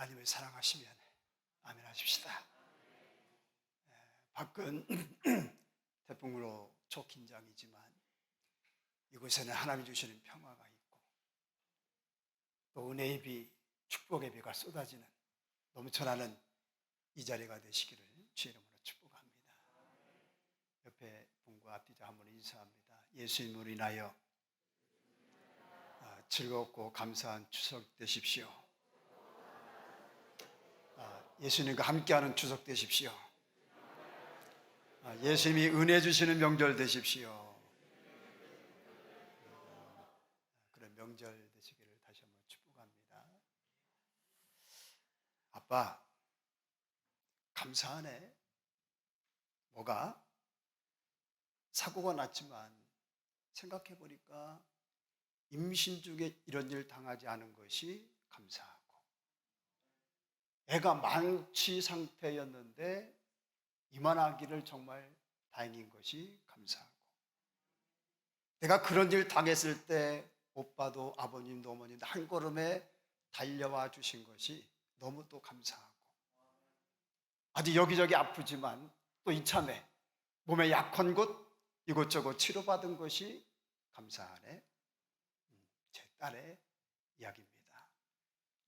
하나님을 사랑하시면 아멘 하십시다. 밖은 태풍으로 초긴장이지만 이곳에는 하나님이 주시는 평화가 있고 또 은혜의 비, 축복의 비가 쏟아지는 넘쳐나는 이 자리가 되시기를 주의 이름으로 축복합니다. 옆에 분과 앞뒤자 한번 인사합니다. 예수님으로 인하여 즐겁고 감사한 추석 되십시오. 예수님과 함께하는 추석 되십시오. 예수님이 은혜 주시는 명절 되십시오. 그런 명절 되시기를 다시 한번 축복합니다. 아빠, 감사하네. 뭐가? 사고가 났지만 생각해 보니까 임신 중에 이런 일 당하지 않은 것이 감사하고, 애가 만취 상태였는데 이만하기를 정말 다행인 것이 감사하고, 내가 그런 일 당했을 때 오빠도 아버님도 어머님도 한 걸음에 달려와 주신 것이 너무 또 감사하고, 아주 여기저기 아프지만 또 이참에 몸에 약한 곳 이곳저곳 치료받은 것이 감사하네. 제 딸의 이야기입니다.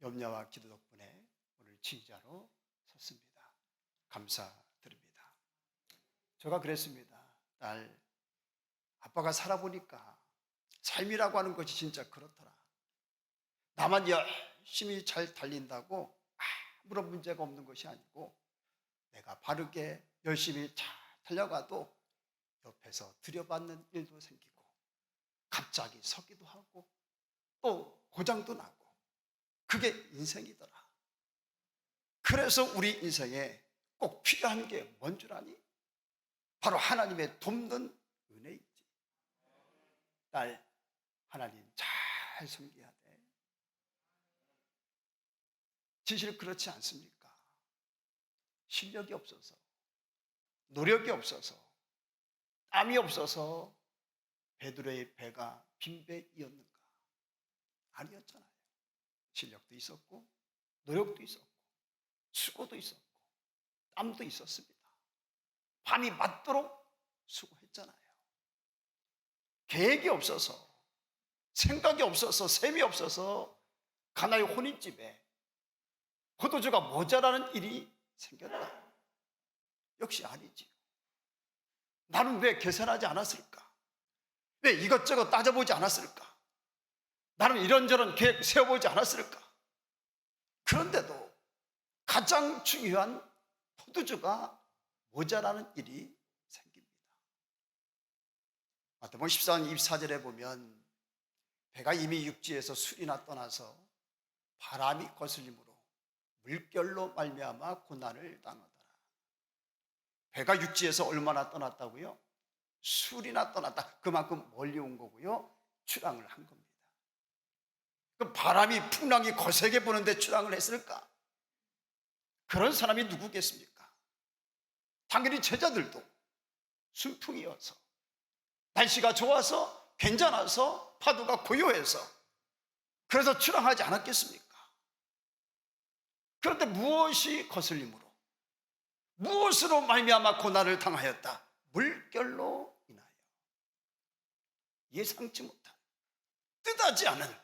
염려와 기도 덕분에 오늘 지휘자로 섰습니다. 감사드립니다. 제가 그랬습니다. 딸, 아빠가 살아보니까 삶이라고 하는 것이 진짜 그렇더라. 나만 열심히 잘 달린다고 아무런 문제가 없는 것이 아니고, 내가 바르게 열심히 잘 달려가도 옆에서 들여받는 일도 생기고 갑자기 서기도 하고 또 고장도 나고, 그게 인생이더라. 그래서 우리 인생에 꼭 필요한 게 뭔 줄 아니? 바로 하나님의 돕는 은혜이지. 딸, 하나님 잘 섬겨야 돼. 진실 그렇지 않습니까? 실력이 없어서, 노력이 없어서, 땀이 없어서 베드로의 배가 빈배이었는가? 아니었잖아요. 실력도 있었고 노력도 있었고 수고도 있었고 땀도 있었습니다. 밤이 맞도록 수고했잖아요. 계획이 없어서, 생각이 없어서, 셈이 없어서 가나의 혼인집에 포도주가 모자라는 일이 생겼다. 역시 아니지요. 나는 왜 계산하지 않았을까? 왜 이것저것 따져보지 않았을까? 나는 이런저런 계획 세워보지 않았을까? 그런데도 가장 중요한 포도주가 모자라는 일이 생깁니다. 마태복음 14장 24절에 보면 배가 이미 육지에서 술이나 떠나서 바람이 거슬림으로 물결로 말미암아 고난을 당하더라. 배가 육지에서 얼마나 떠났다고요? 술이나 떠났다. 그만큼 멀리 온 거고요. 출항을 한 겁니다. 그럼 바람이 풍랑이 거세게 부는데 출항을 했을까? 그런 사람이 누구겠습니까? 당연히 제자들도 순풍이어서, 날씨가 좋아서, 괜찮아서, 파도가 고요해서 그래서 출항하지 않았겠습니까? 그런데 무엇이 거슬림으로, 무엇으로 말미암아 고난을 당하였다? 물결로 인하여. 예상치 못한, 뜻하지 않은,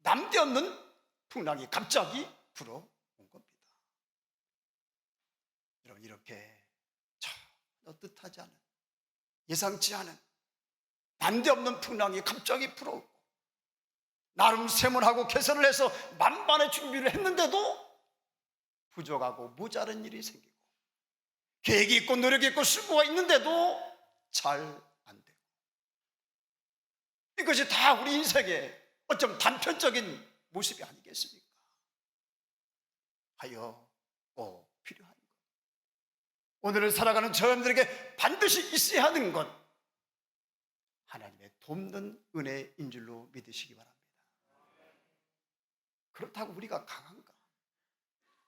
남대없는 풍랑이 갑자기 불어온 겁니다. 여러분, 이렇게 전혀 뜻하지 않은, 예상치 않은, 남대없는 풍랑이 갑자기 불어오고, 나름 세문하고 개선을 해서 만반의 준비를 했는데도 부족하고 모자란 일이 생기고, 계획이 있고 노력이 있고 수고가 있는데도 잘 안 되고, 이것이 다 우리 인생의 어쩜 단편적인 모습이 아니겠습니까? 하여 꼭 필요한 것, 오늘을 살아가는 저여러분들에게 반드시 있어야 하는 것, 하나님의 돕는 은혜인 줄로 믿으시기 바랍니다. 그렇다고 우리가 강한가?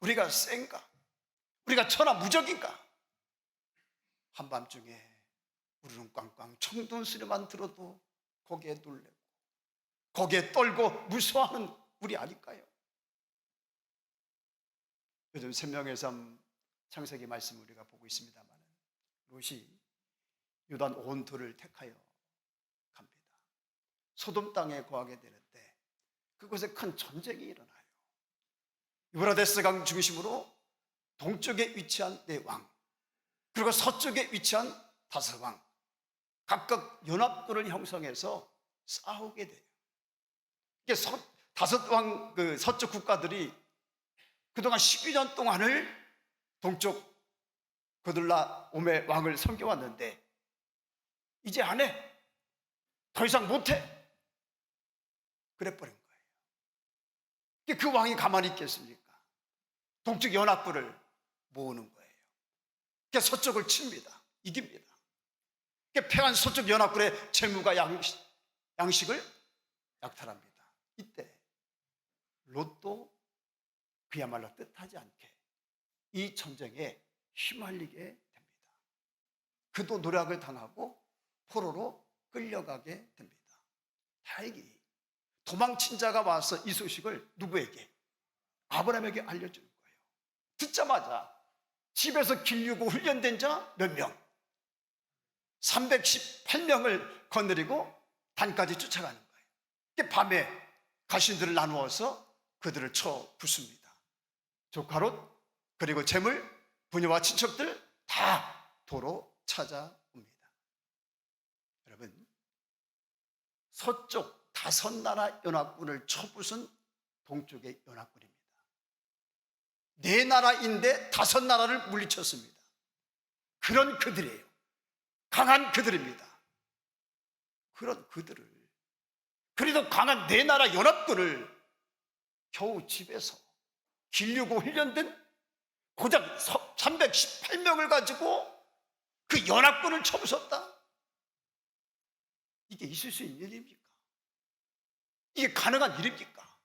우리가 센가? 우리가 천하무적인가? 한밤중에 우르릉 꽝꽝 청둔 소리만 들어도 거기에 놀래고 거기에 떨고 무서워하는 우리 아닐까요? 요즘 생명의 삶 창세기 말씀 우리가 보고 있습니다만, 롯이 요단 온도를 택하여 갑니다. 소돔 땅에 거하게 되는데 그곳에 큰 전쟁이 일어나요. 유브라데스 강 중심으로 동쪽에 위치한 네 왕, 그리고 서쪽에 위치한 다섯 왕, 각각 연합군을 형성해서 싸우게 돼요. 이게 다섯 왕 그 서쪽 국가들이 그동안 12년 동안을 동쪽 그들라옴의 왕을 섬겨왔는데 이제 안 해. 더 이상 못 해. 그래버린 거예요. 그 왕이 가만히 있겠습니까? 동쪽 연합군을 모으는 거예요. 서쪽을 칩니다. 이깁니다. 패한 서쪽 연합군의 재무가 양식을 약탈합니다. 이때 롯도 그야말로 뜻하지 않게 이 전쟁에 휘말리게 됩니다. 그도 노략을 당하고 포로로 끌려가게 됩니다. 다행히 도망친 자가 와서 이 소식을 누구에게? 아브라함에게 알려주는 거예요. 듣자마자 집에서 기르고 훈련된 자 몇 명? 318명을 거느리고 단까지 쫓아가는 거예요. 밤에 가신들을 나누어서 그들을 쳐 부숩니다. 조카롯 그리고 재물, 부녀와 친척들 다 도로 찾아옵니다. 여러분, 서쪽 다섯 나라 연합군을 쳐부순 동쪽의 연합군입니다. 네 나라인데 다섯 나라를 물리쳤습니다. 그런 그들이에요. 강한 그들입니다. 그런 그들을, 그래도 강한 네 나라 연합군을 겨우 집에서 기르고 훈련된 고작 318명을 가지고 그 연합군을 쳐부쉈다? 이게 있을 수 있는 일입니까? 이게 가능한 일입니까?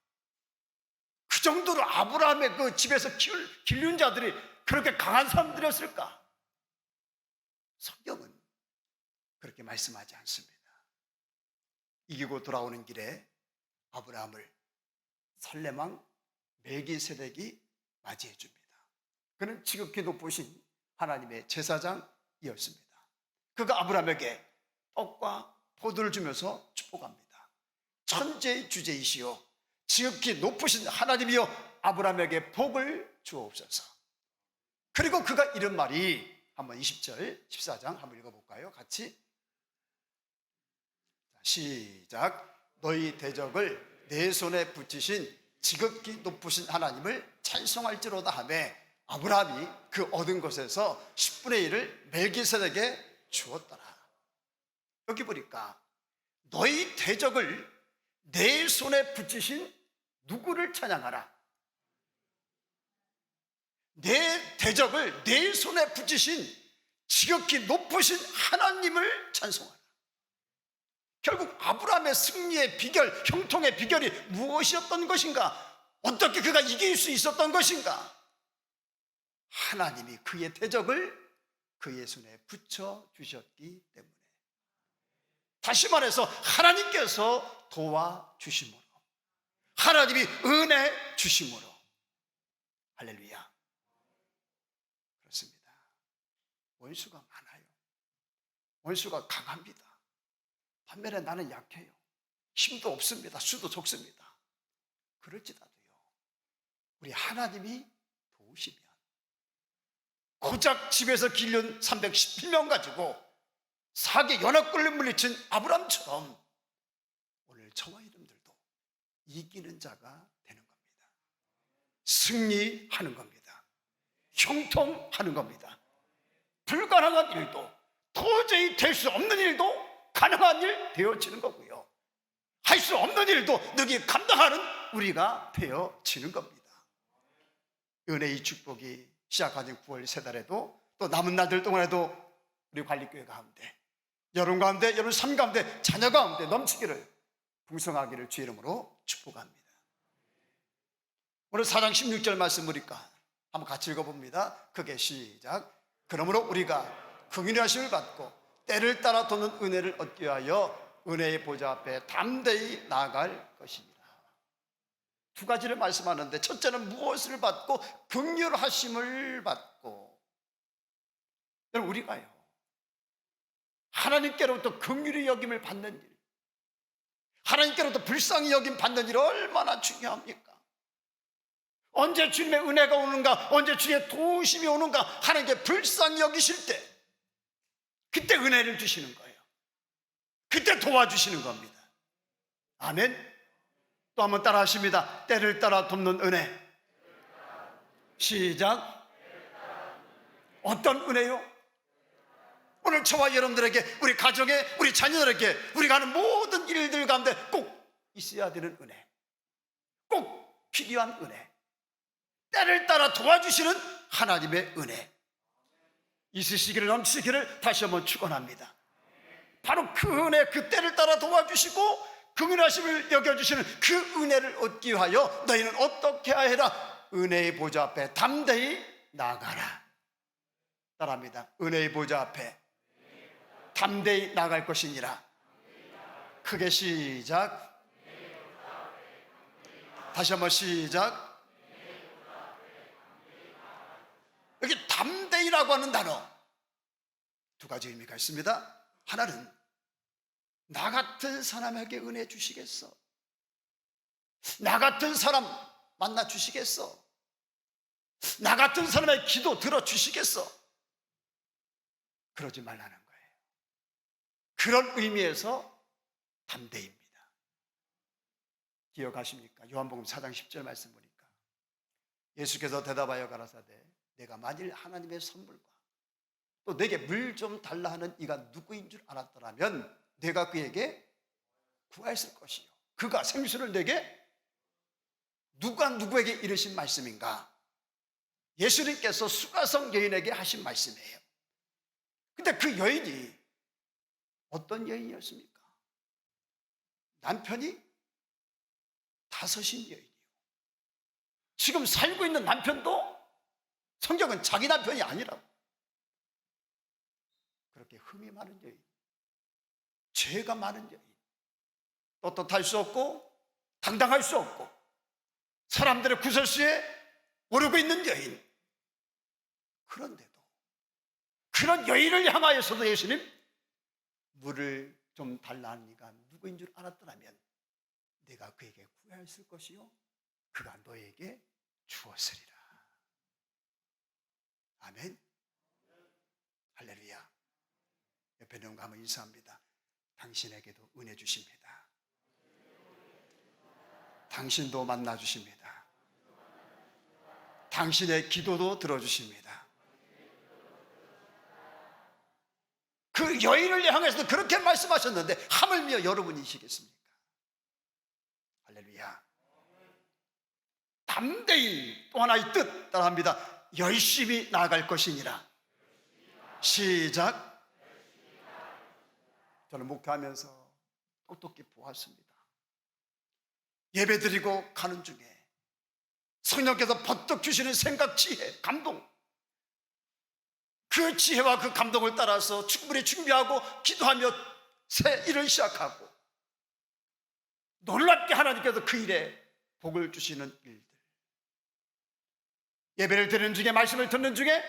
그 정도로 아브라함의 그 집에서 기른 자들이 그렇게 강한 사람들이었을까? 성경은 그렇게 말씀하지 않습니다. 이기고 돌아오는 길에 아브라함을 살레망 멜기세덱이 맞이해 줍니다. 그는 지극히 높으신 하나님의 제사장이었습니다. 그가 아브라함에게 떡과 포도를 주면서 축복합니다. 천재의 주제이시오 지극히 높으신 하나님이여 아브라함에게 복을 주옵소서. 그리고 그가 이런 말이 한번 20절 14장 한번 읽어볼까요? 같이 시작. 너희 대적을 내 손에 붙이신 지극히 높으신 하나님을 찬송할지로다 하며 아브라함이 그 얻은 것에서 10분의 1을 멜기세덱에게 주었더라. 여기 보니까 너희 대적을 내 손에 붙이신 누구를 찬양하라? 내 대적을 내 손에 붙이신 지극히 높으신 하나님을 찬송하라. 결국 아브라함의 승리의 비결, 형통의 비결이 무엇이었던 것인가? 어떻게 그가 이길 수 있었던 것인가? 하나님이 그의 대적을 그의 손에 붙여주셨기 때문에. 다시 말해서 하나님께서 도와주심으로, 하나님이 은혜 주심으로. 할렐루야. 그렇습니다. 원수가 많아요. 원수가 강합니다. 반면에 나는 약해요. 힘도 없습니다. 수도 적습니다. 그럴지라도요, 우리 하나님이 도우시면 고작 집에서 기른 318명 가지고 사개 연합군을 물리친 아브람처럼 오늘 저와 여러분들도 이기는 자가 되는 겁니다. 승리하는 겁니다. 형통하는 겁니다. 불가능한 일도, 도저히 될 수 없는 일도 가능한 일 되어지는 거고요. 할 수 없는 일도 능히 감당하는 우리가 되어지는 겁니다. 은혜의 축복이 시작하는 9월 세 달에도 또 남은 날들 동안에도 우리 관리교회 가운데, 여러분 가운데, 여러분 삶 가운데, 자녀 가운데 넘치기를, 풍성하기를 주 이름으로 축복합니다. 오늘 4장 16절 말씀 보니까 한번 같이 읽어봅니다. 크게 시작. 그러므로 우리가 긍휼의 하심을 받고 때를 따라 도는 은혜를 얻기 위하여 은혜의 보좌 앞에 담대히 나아갈 것입니다. 두 가지를 말씀하는데, 첫째는 무엇을 받고? 긍휼하심을 받고. 여러분, 우리가요, 하나님께로부터 긍휼히 여김을 받는 일, 하나님께로부터 불쌍히 여김 받는 일 얼마나 중요합니까? 언제 주님의 은혜가 오는가, 언제 주님의 도우심이 오는가, 하나님께 불쌍히 여기실 때 그때 은혜를 주시는 거예요. 그때 도와주시는 겁니다. 아멘. 또 한번 따라 하십니다. 때를 따라 돕는 은혜. 시작. 어떤 은혜요? 오늘 저와 여러분들에게, 우리 가정에, 우리 자녀들에게, 우리가 하는 모든 일들 가운데 꼭 있어야 되는 은혜, 꼭 필요한 은혜, 때를 따라 도와주시는 하나님의 은혜 있으시기를, 넘치기를 다시 한번 축원합니다. 바로 그 은혜, 그 때를 따라 도와주시고 긍휼하심을 여겨주시는 그 은혜를 얻기 위하여 너희는 어떻게 하여라? 은혜의 보좌 앞에 담대히 나가라. 따라합니다. 은혜의 보좌 앞에 담대히 나갈 것이니라. 크게 시작. 다시 한번 시작. 여기 담대히라고 하는 단어 두 가지 의미가 있습니다. 하나는 나 같은 사람에게 은혜 주시겠어? 나 같은 사람 만나 주시겠어? 나 같은 사람의 기도 들어주시겠어? 그러지 말라는 거예요. 그런 의미에서 담대입니다. 기억하십니까? 요한복음 4장 10절 말씀 보니까 예수께서 대답하여 가라사대 내가 만일 하나님의 선물과 또 내게 물 좀 달라 하는 이가 누구인 줄 알았더라면 내가 그에게 구하였을 것이요. 그가 생수를 내게 누가 누구에게 이르신 말씀인가? 예수님께서 수가성 여인에게 하신 말씀이에요. 근데 그 여인이 어떤 여인이었습니까? 남편이 5인 여인이요. 지금 살고 있는 남편도 성경은 자기 남편이 아니라고. 그렇게 흠이 많은 여인, 죄가 많은 여인, 떳떳할 수 없고 당당할 수 없고 사람들의 구설수에 오르고 있는 여인. 그런데도 그런 여인을 향하여서도 예수님 물을 좀 달라 하는 이가 누구인 줄 알았더라면 내가 그에게 구하였을 것이요 그가 너에게 주었으리라. 아멘. 할렐루야. 옆에 있는 분과 한번 인사합니다. 당신에게도 은혜 주십니다. 당신도 만나 주십니다. 당신의 기도도 들어주십니다. 그 여인을 향해서도 그렇게 말씀하셨는데 하물며 여러분이시겠습니까? 할렐루야. 담대히 또 하나의 뜻 따라합니다. 열심히 나아갈 것이니라. 시작. 저는 목회하면서 똑똑히 보았습니다. 예배드리고 가는 중에 성령께서 버뜩 주시는 생각, 지혜, 감동, 그 지혜와 그 감동을 따라서 충분히 준비하고 기도하며 새 일을 시작하고 놀랍게 하나님께서 그 일에 복을 주시는 일들, 예배를 드리는 중에, 말씀을 듣는 중에,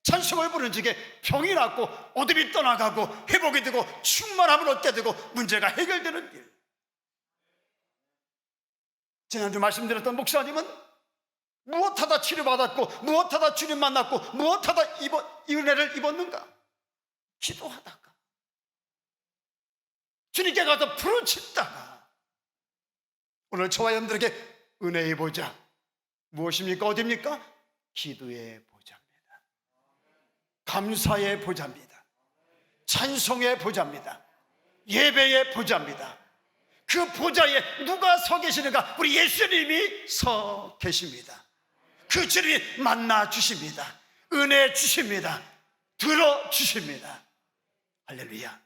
찬송을 부르는 중에 병이 낫고 어둠이 떠나가고 회복이 되고 충만함을 얻게 되고 문제가 해결되는 일. 지난주 말씀드렸던 목사님은 무엇하다 치료받았고 무엇하다 주님 만났고 무엇하다 이 은혜를 입었는가? 기도하다가 주님께 가서 부르짖다가 오늘 저와 여러분들에게 은혜의 보좌 무엇입니까? 어디입니까? 기도의 보좌입니다. 감사의 보좌입니다. 찬송의 보좌입니다. 예배의 보좌입니다. 그 보좌에 누가 서 계시는가? 우리 예수님이 서 계십니다. 그 주님이 만나 주십니다. 은혜 주십니다. 들어 주십니다. 할렐루야.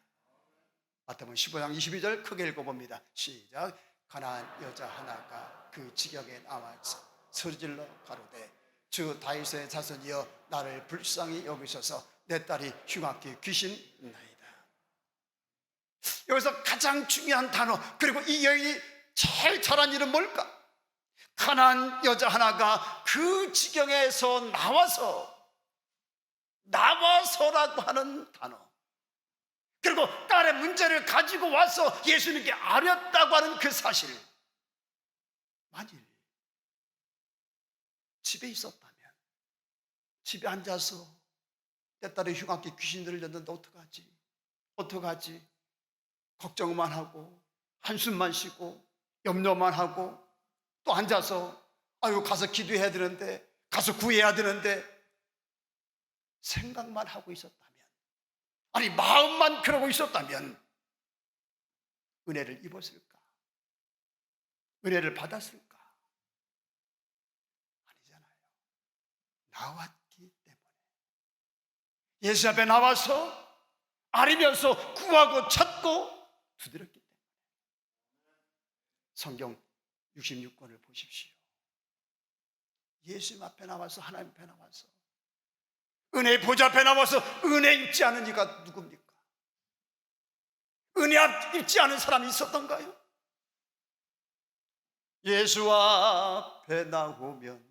마태복음 15장 22절 크게 읽어봅니다. 시작. 가난한 여자 하나가 그 지경에 나와서 소리질러 가로되 주 다윗의 자손이여 나를 불쌍히 여기셔서 내 딸이 흉악히 귀신나이다. 여기서 가장 중요한 단어, 그리고 이 여인이 제일 잘한 일은 뭘까? 가난한 여자 하나가 그 지경에서 나와서라고 하는 단어, 그리고 딸의 문제를 가지고 와서 예수님께 아렸다고 하는 그 사실, 만일 집에 있었다면, 집에 앉아서 내 딸의 흉악기 귀신 들렸는데 어떡하지? 걱정만 하고 한숨만 쉬고 염려만 하고 또 앉아서 가서 기도해야 되는데, 가서 구해야 되는데 생각만 하고 있었다면, 아니 마음만 그러고 있었다면 은혜를 입었을까? 은혜를 받았을까? 아니잖아요. 나왔기 때문에, 예수 앞에 나와서 아리면서 구하고 찾고 두드렸기 때문에. 성경 66권을 보십시오. 예수 앞에 나와서, 하나님 앞에 나와서, 은혜의 보좌 앞에 나와서 은혜 입지 않은 이가 누굽니까? 은혜 입지 않은 사람이 있었던가요? 예수 앞에 나오면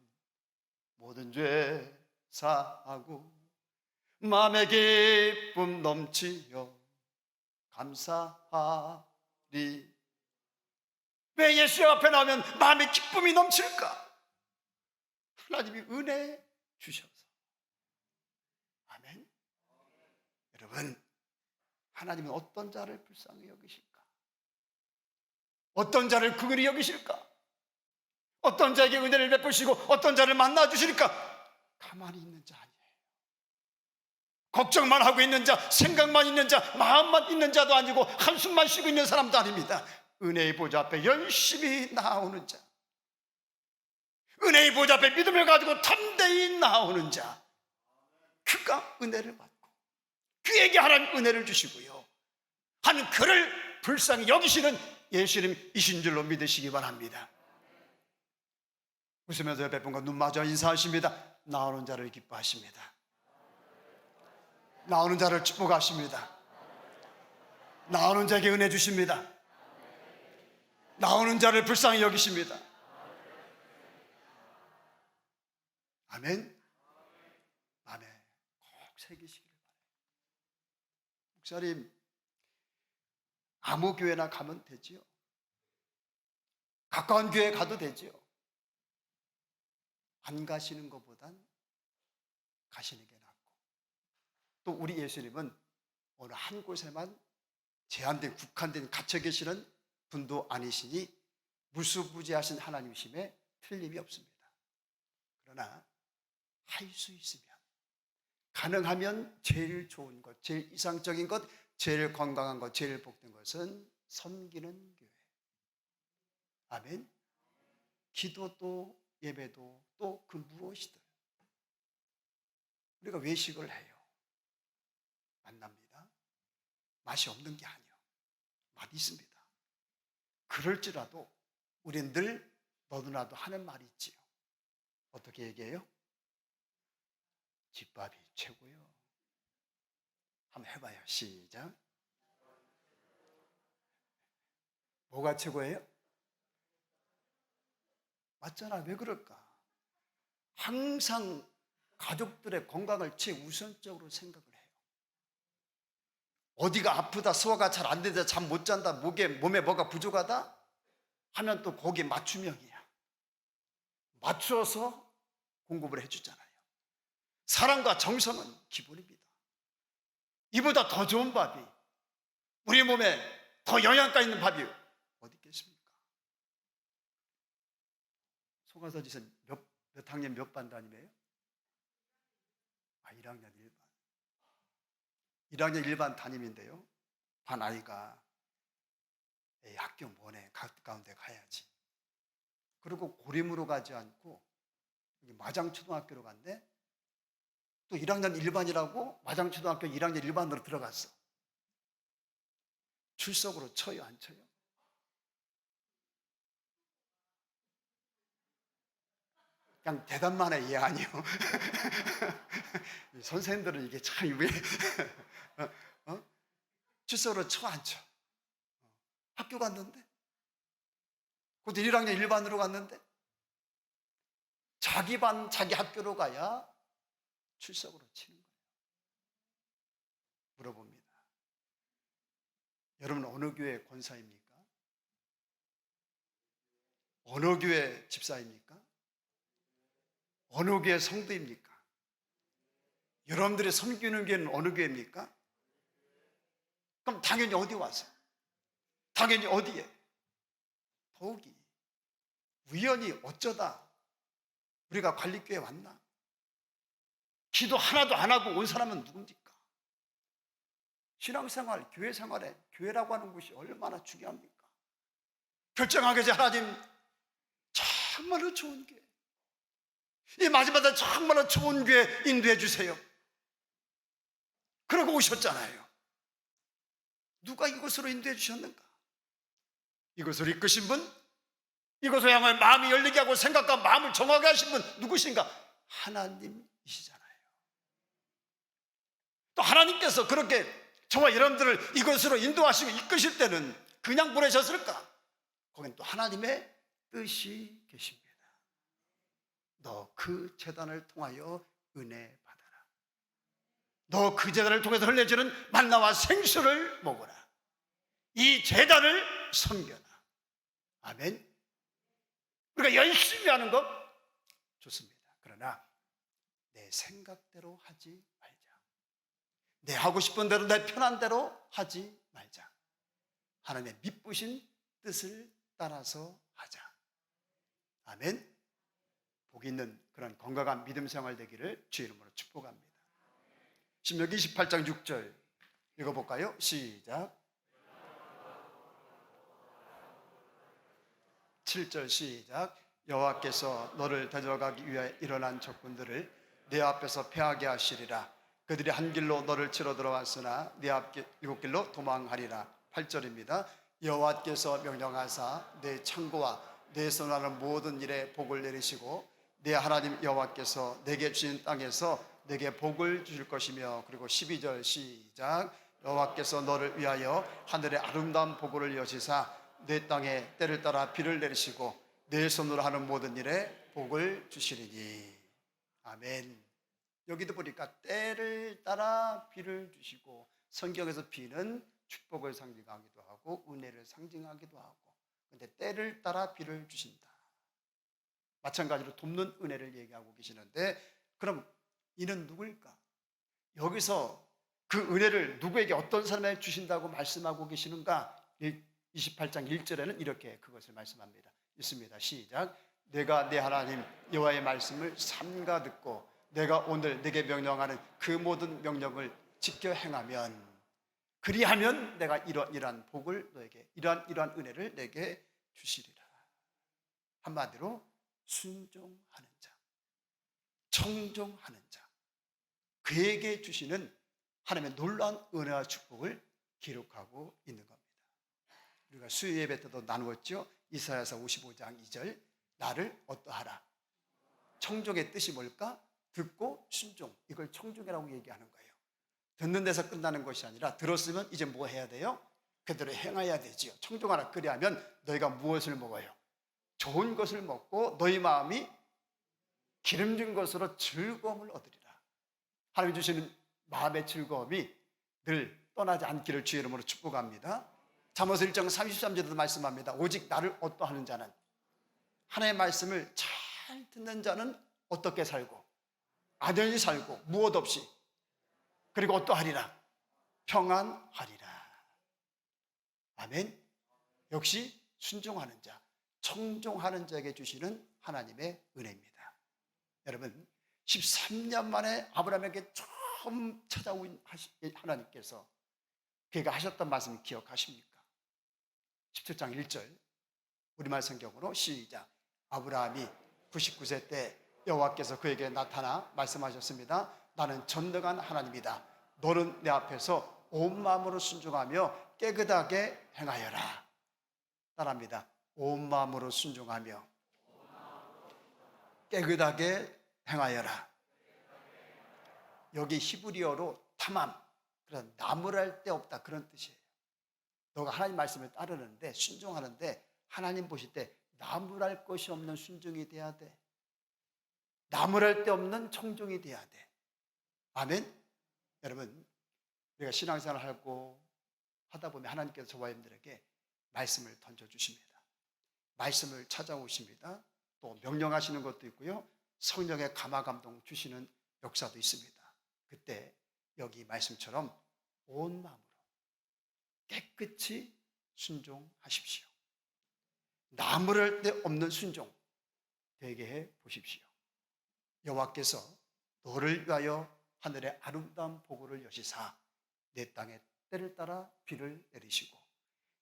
모든 죄 사하고 마음의 기쁨 넘치며 감사하리. 왜 예수 앞에 나오면 마음의 기쁨이 넘칠까? 하나님이 은혜 주셔서. 아멘. 여러분, 하나님은 어떤 자를 불쌍히 여기실까? 어떤 자를 긍휼히 여기실까? 어떤 자에게 은혜를 베푸시고 어떤 자를 만나 주실까? 가만히 있는 자 아니에요. 걱정만 하고 있는 자, 생각만 있는 자, 마음만 있는 자도 아니고 한숨만 쉬고 있는 사람도 아닙니다. 은혜의 보좌 앞에 열심히 나오는 자, 은혜의 보좌 앞에 믿음을 가지고 담대히 나오는 자, 그가 은혜를 받고 그에게 하나님 은혜를 주시고요, 하는 그를 불쌍히 여기시는 예수님이신 줄로 믿으시기 바랍니다. 웃으면서 옆에 분과 눈 마주 인사하십니다. 나오는 자를 기뻐하십니다. 나오는 자를 축복하십니다. 나오는 자에게 은혜 주십니다. 나오는 자를 불쌍히 여기십니다. 아멘. 아멘. 꼭 새기시길 바라요. 목사님, 아무 교회나 가면 되지요. 가까운 교회 가도 되지요. 안 가시는 것보단 가시는 게 낫고, 또 우리 예수님은 어느 한 곳에만 제한된, 국한된, 갇혀 계시는 분도 아니시니 무수부지하신 하나님이심에 틀림이 없습니다. 그러나 할 수 있으면, 가능하면 제일 좋은 것, 제일 이상적인 것, 제일 건강한 것, 제일 복된 것은 섬기는 교회. 아멘. 기도도 예배도 또 그 무엇이든 우리가 외식을 해요. 만납니다. 맛이 없는 게 아니요, 맛이 있습니다. 그럴지라도 우리는 늘 너도나도 하는 말이 있지요. 어떻게 얘기해요? 집밥이 최고요. 한번 해봐요. 시작. 뭐가 최고예요? 맞잖아. 왜 그럴까? 항상 가족들의 건강을 최우선적으로 생각을 해요. 어디가 아프다, 소화가 잘 안 된다, 잠 못 잔다, 몸에 뭐가 부족하다 하면 또 거기에 맞춤형이야. 맞춰서 공급을 해주잖아요. 사랑과 정성은 기본입니다. 이보다 더 좋은 밥이, 우리 몸에 더 영양가 있는 밥이 어디 있겠습니까? 송하서 지선 몇 학년 몇 반 담임이에요? 1학년 1반. 1학년 1반 담임인데요, 반 아이가 학교 뭐네, 가까운데 가야지. 그리고 고림으로 가지 않고 마장초등학교로 갔는데, 또 1학년 1반이라고 마장초등학교 1학년 1반으로 들어갔어. 출석으로 쳐요, 안 쳐요? 그냥 대답만 해. 예, 아니요. 선생님들은 이게 참 왜 출석으로 쳐, 안 쳐? 학교 갔는데, 그것도 1학년 1반으로 갔는데 자기 반 자기 학교로 가야 출석으로 치는 거예요. 물어봅니다. 여러분 어느 교회 권사입니까? 어느 교회 집사입니까? 어느 교회 성도입니까? 여러분들이 섬기는 교회는 어느 교회입니까? 그럼 당연히 어디 와서? 당연히 어디에? 더욱이 우연히 어쩌다 우리가 관리교회에 왔나? 기도 하나도 안 하고 온 사람은 누굽니까? 신앙생활, 교회 생활에 교회라고 하는 것이 얼마나 중요합니까? 결정하게 돼 하나님 정말로 좋은 교회, 이 마지막에 정말로 좋은 교회 인도해 주세요. 그러고 오셨잖아요. 누가 이곳으로 인도해 주셨는가? 이곳을 이끄신 분, 이곳을 향해 마음이 열리게 하고 생각과 마음을 정하게 하신 분 누구신가? 하나님이시잖아요. 또 하나님께서 그렇게 저와 여러분들을 이곳으로 인도하시고 이끄실 때는 그냥 보내셨을까? 거긴 또 하나님의 뜻이 계십니다. 너 그 제단을 통하여 은혜 받아라. 너 그 제단을 통해서 흘려지는 만나와 생수를 먹어라. 이 제단을 섬겨라. 아멘. 우리가 열심히 하는 것 좋습니다. 그러나 내 생각대로 하지 말자. 내 하고 싶은 대로, 내 편한 대로 하지 말자. 하나님의 미쁘신 뜻을 따라서 하자. 아멘. 복 있는 그런 건강한 믿음 생활 되기를 주의 이름으로 축복합니다. 신명기 28장 6절 읽어볼까요? 시작. 7절 시작. 여호와께서 너를 데려가기 위하여 일어난 적군들을 네 앞에서 패하게 하시리라. 그들이 한 길로 너를 치러 들어왔으나 네 앞 일곱 길로 도망하리라. 8절입니다. 여호와께서 명령하사 내 창고와 내 손하는 모든 일에 복을 내리시고 내 하나님 여호와께서 내게 주신 땅에서 내게 복을 주실 것이며, 그리고 12절 시작. 여호와께서 너를 위하여 하늘의 아름다운 보고를 여시사 내 땅에 때를 따라 비를 내리시고 내 손으로 하는 모든 일에 복을 주시리니. 아멘. 여기도 보니까 때를 따라 비를 주시고, 성경에서 비는 축복을 상징하기도 하고 은혜를 상징하기도 하고, 근데 때를 따라 비를 주신다. 마찬가지로 돕는 은혜를 얘기하고 계시는데, 그럼 이는 누구일까? 여기서 그 은혜를 누구에게 어떤 사람에게 주신다고 말씀하고 계시는가? 28장 1절에는 이렇게 그것을 말씀합니다. 있습니다. 시작. 내가 내 하나님 여호와의 말씀을 삼가 듣고 내가 오늘 내게 명령하는 그 모든 명령을 지켜 행하면, 그리하면 내가 이러한 복을 너에게, 이러한 은혜를 내게 주시리라. 한마디로 순종하는 자, 청종하는 자, 그에게 주시는 하나님의 놀라운 은혜와 축복을 기록하고 있는 겁니다. 우리가 수요 예배 때도 나누었죠. 이사야서 55장 2절, 나를 어떠하라. 청종의 뜻이 뭘까? 듣고 순종, 이걸 청종이라고 얘기하는 거예요. 듣는 데서 끝나는 것이 아니라 들었으면 이제 뭐 해야 돼요? 그대로 행해야 되지요. 청종하라. 그리하면 너희가 무엇을 먹어요? 좋은 것을 먹고 너희 마음이 기름진 것으로 즐거움을 얻으리라. 하나님 주시는 마음의 즐거움이 늘 떠나지 않기를 주의 이름으로 축복합니다. 잠언서 1장 33절에도 말씀합니다. 오직 나를 어떠하는 자는, 하나님의 말씀을 잘 듣는 자는 어떻게 살고, 안연히 살고, 무엇 없이, 그리고 어떠하리라? 평안하리라. 아멘. 역시 순종하는 자, 청종하는 자에게 주시는 하나님의 은혜입니다. 여러분, 13년 만에 아브라함에게 처음 찾아온 하나님께서 그가 하셨던 말씀 기억하십니까? 17장 1절 우리말 성경으로 시작. 아브라함이 99세 때 여호와께서 그에게 나타나 말씀하셨습니다. 나는 전능한 하나님이다. 너는 내 앞에서 온 마음으로 순종하며 깨끗하게 행하여라. 따라합니다. 온 마음으로 순종하며 깨끗하게 행하여라. 여기 히브리어로 타맘, 그런 나무랄 데 없다, 그런 뜻이에요. 너가 하나님 말씀을 따르는데, 순종하는데 하나님 보실 때 나무랄 것이 없는 순종이 돼야 돼. 나무랄 데 없는 청종이 돼야 돼. 아멘. 여러분, 우리가 신앙생활을 하고 하다 보면 하나님께서 저와 여러분들에게 말씀을 던져주십니다. 말씀을 찾아오십니다. 또 명령하시는 것도 있고요, 성령의 감화감동 주시는 역사도 있습니다. 그때 여기 말씀처럼 온 마음으로 깨끗이 순종하십시오. 나무랄 데 없는 순종 되게 해 보십시오. 여호와께서 너를 위하여 하늘의 아름다운 보고를 여시사 내 땅에 때를 따라 비를 내리시고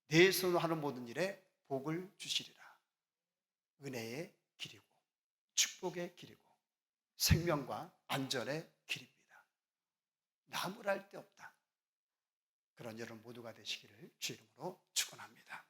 내 손으로 하는 모든 일에 복을 주시리라. 은혜의 길이고 축복의 길이고 생명과 안전의 길입니다. 나무랄 데 없다. 그런 여러분 모두가 되시기를 주 이름으로 축원합니다.